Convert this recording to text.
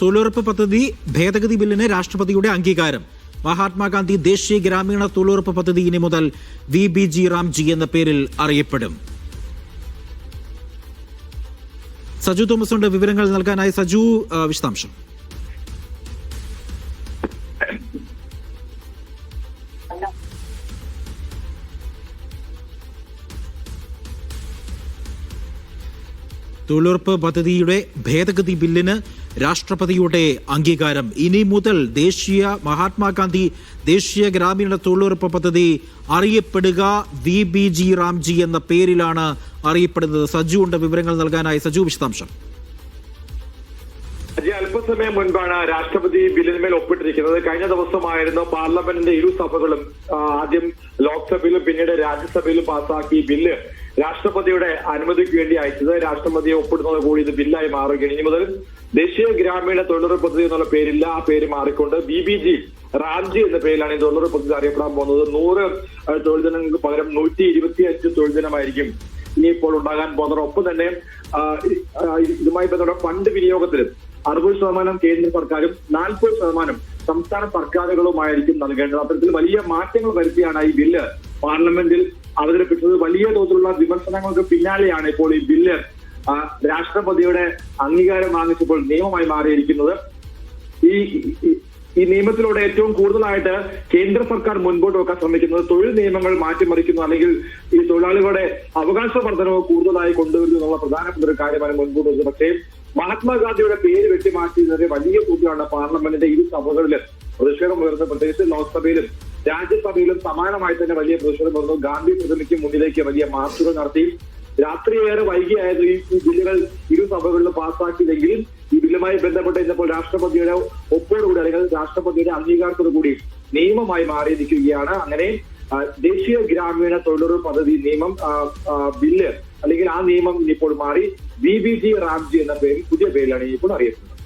തൊഴിലുറപ്പ് പദ്ധതി ഭേദഗതി ബില്ലിന് രാഷ്ട്രപതിയുടെ അംഗീകാരം. മഹാത്മാഗാന്ധി ദേശീയ ഗ്രാമീണ തൊഴിലുറപ്പ് പദ്ധതി ഇനി മുതൽ VBG റാംജി എന്ന പേരിൽ അറിയപ്പെടും. സജു തോമസ് ഉണ്ട് വിവരങ്ങൾ നൽകാനായി. സജു, വിശദാംശം. തൊഴിലുറപ്പ് പദ്ധതിയുടെ ഭേദഗതി ബില്ലിന് രാഷ്ട്രപതിയുടെ അംഗീകാരം. ഇനി മുതൽ മഹാത്മാഗാന്ധി ദേശീയ ഗ്രാമീണ തൊഴിലുറപ്പ് പദ്ധതി അറിയപ്പെടുക VBG റാംജി എന്ന പേരിലാണ് അറിയപ്പെടുന്നത്. സജു ഉണ്ട് വിവരങ്ങൾ നൽകാനായി. സജു, വിശദാംശം. അല്പസമയം മുൻപാണ് രാഷ്ട്രപതി ബില്ലിന്മേൽ ഒപ്പിട്ടിരിക്കുന്നത്. കഴിഞ്ഞ ദിവസമായിരുന്നു പാർലമെന്റിന്റെ ഇരു സഭകളും ആദ്യം ലോക്സഭയിലും പിന്നീട് രാജ്യസഭയിലും പാസാക്കി ബില്ല് രാഷ്ട്രപതിയുടെ അനുമതിക്ക് വേണ്ടി അയച്ചത്. രാഷ്ട്രപതിയെ ഒപ്പിടുന്നത് കൂടി ഇത് ബില്ലായി മാറുകയാണ്. ഇനി മുതൽ ദേശീയ ഗ്രാമീണ തൊഴിലുറപ്പ് പദ്ധതി എന്നുള്ള പേരില്ല, ആ പേര് മാറിക്കൊണ്ട് VBG റാംജി എന്ന പേരിലാണ് ഈ തൊഴിലുറപ്പ് പദ്ധതി അറിയപ്പെടാൻ പോകുന്നത്. 100 തൊഴിൽ ദിനങ്ങൾക്ക് പകരം 125 തൊഴിൽ ദിനമായിരിക്കും ഇനിയിപ്പോൾ ഉണ്ടാകാൻ പോകുന്നത്. ഒപ്പം തന്നെ ഇതുമായി ബന്ധപ്പെട്ട ഫണ്ട് വിനിയോഗത്തിലും 60% കേന്ദ്ര സർക്കാരും 40% സംസ്ഥാന സർക്കാരുകളുമായിരിക്കും നൽകേണ്ടത്. അത്തരത്തിൽ വലിയ മാറ്റങ്ങൾ വരുത്തിയാണ് ഈ ബില്ല് പാർലമെന്റിൽ അവതരിപ്പിച്ചത്. വലിയ തോതിലുള്ള വിമർശനങ്ങൾക്ക് പിന്നാലെയാണ് ഇപ്പോൾ ഈ ബില്ല് രാഷ്ട്രപതിയുടെ അംഗീകാരം വാങ്ങിച്ചപ്പോൾ നിയമമായി മാറിയിരിക്കുന്നത്. ഈ നിയമത്തിലൂടെ ഏറ്റവും കൂടുതലായിട്ട് കേന്ദ്ര സർക്കാർ മുൻപോട്ട് വെക്കാൻ ശ്രമിക്കുന്നത് തൊഴിൽ നിയമങ്ങൾ മാറ്റിമറിക്കുന്നു, അല്ലെങ്കിൽ ഈ തൊഴിലാളികളുടെ അവകാശ വർധനവ് കൂടുതലായി കൊണ്ടുവരുന്നു എന്നുള്ള പ്രധാനപ്പെട്ട ഒരു കാര്യമാണ് മുൻപോട്ട് വെച്ചത്. പക്ഷേ മഹാത്മാഗാന്ധിയുടെ പേര് വെട്ടിമാറ്റിയതിന് വലിയ തോതിലാണ് പാർലമെന്റിന്റെ ഇരു സഭകളിലും പ്രതിഷേധം ഉയർന്നത്. പ്രത്യേകിച്ച് ലോക്സഭയിലും രാജ്യസഭയിലും സമാനമായി തന്നെ വലിയ പ്രതിഷേധം ഉയർന്നു. ഗാന്ധി പ്രതിമയ്ക്ക് മുന്നിലേക്ക് വലിയ മാർച്ചുകൾ നടത്തി. രാത്രിയേറെ വൈകിയായിരുന്നു ഈ ബില്ലുകൾ ഇരു സഭകളിലും പാസ്സാക്കിയതെങ്കിലും ഈ ബില്ലുമായി ബന്ധപ്പെട്ട് ഇന്നപ്പോൾ രാഷ്ട്രപതിയുടെ ഒപ്പോടുകൂടി അല്ലെങ്കിൽ രാഷ്ട്രപതിയുടെ അംഗീകാരത്തോടുകൂടി നിയമമായി മാറിയിരിക്കുകയാണ്. അങ്ങനെ ദേശീയ ഗ്രാമീണ തൊഴിലുറപ്പ് പദ്ധതി നിയമം ബില്ല് അല്ലെങ്കിൽ ആ നിയമം ഇപ്പോൾ മാറി VBG റാംജി എന്ന പേരിൽ പുതിയ പേരിലാണ് ഇപ്പോൾ അറിയപ്പെടുന്നത്.